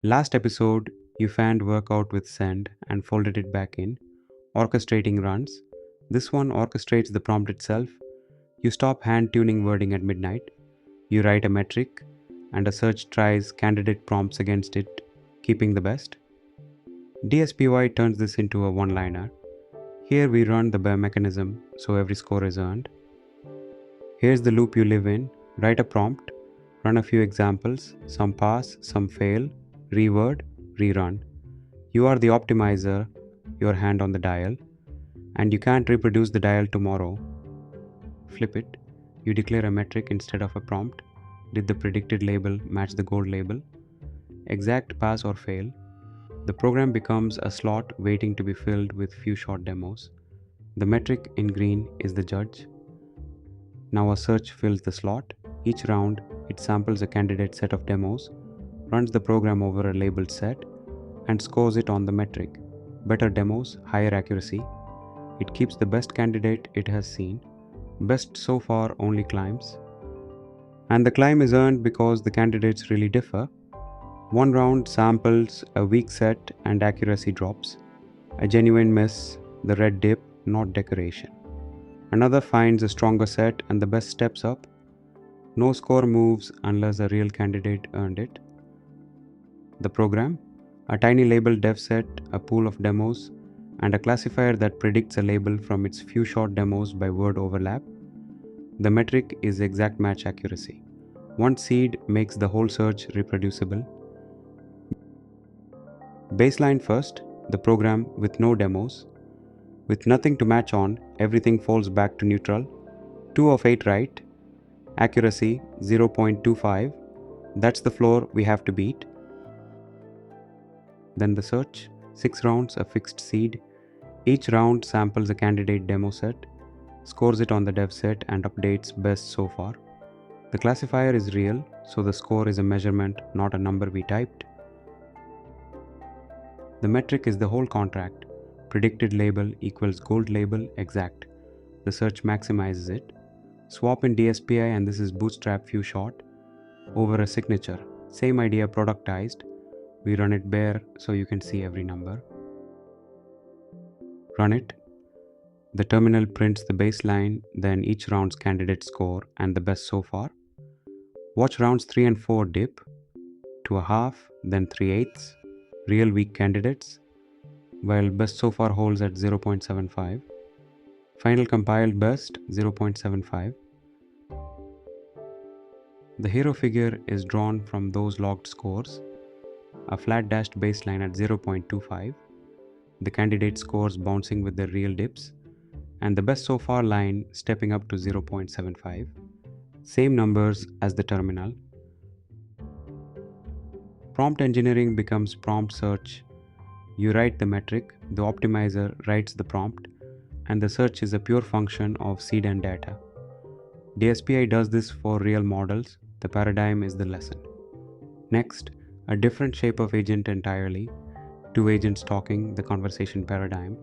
Last episode, you fanned workout with send and folded it back in, orchestrating runs. This one orchestrates the prompt itself. You stop hand tuning wording at midnight. You write a metric, and a search tries candidate prompts against it, keeping the best. DSPY turns this into a one-liner. Here we run the bare mechanism so every score is earned. Here's the loop you live in. Write a prompt, run a few examples, some pass, some fail, reword, rerun. You are the optimizer, your hand on the dial, and you can't reproduce the dial tomorrow. Flip it. You declare a metric instead of a prompt. Did the predicted label match the goal label? Exact pass or fail. The program becomes a slot waiting to be filled with few short demos. The metric in green is the judge. Now a search fills the slot. Each round, it samples a candidate set of demos, runs the program over a labeled set, and scores it on the metric. Better demos, higher accuracy. It keeps the best candidate it has seen. Best so far only climbs. And the climb is earned because the candidates really differ. One round samples a weak set and accuracy drops. A genuine miss, the red dip, not decoration. Another finds a stronger set and the best steps up. No score moves unless a real candidate earned it. The program, a tiny labeled dev set, a pool of demos, and a classifier that predicts a label from its few short demos by word overlap. The metric is exact match accuracy. One seed makes the whole search reproducible. Baseline first, the program with no demos. With nothing to match on, everything falls back to neutral. 2 of 8 right. Accuracy 0.25. That's the floor we have to beat. Then the search, 6 rounds, a fixed seed. Each round samples a candidate demo set, scores it on the dev set, and updates best so far. The classifier is real, so the score is a measurement, not a number we typed. The metric is the whole contract. Predicted label equals gold label exact. The search maximizes it. Swap in DSPI and this is bootstrap few short. Over a signature. Same idea productized. We run it bare so you can see every number. Run it. The terminal prints the baseline, then each round's candidate score and the best so far. Watch rounds 3 and 4 dip to a half, then 3/8. Real weak candidates, while best so far holds at 0.75. Final compiled best 0.75. The hero figure is drawn from those logged scores. A flat dashed baseline at 0.25. The candidate scores bouncing with the real dips, and the best so far line stepping up to 0.75. Same numbers as the terminal. Prompt engineering becomes prompt search. You write the metric, the optimizer writes the prompt, and the search is a pure function of seed and data. DSPI does this for real models. The paradigm is the lesson. Next, a different shape of agent entirely. 2 agents talking, the conversation paradigm.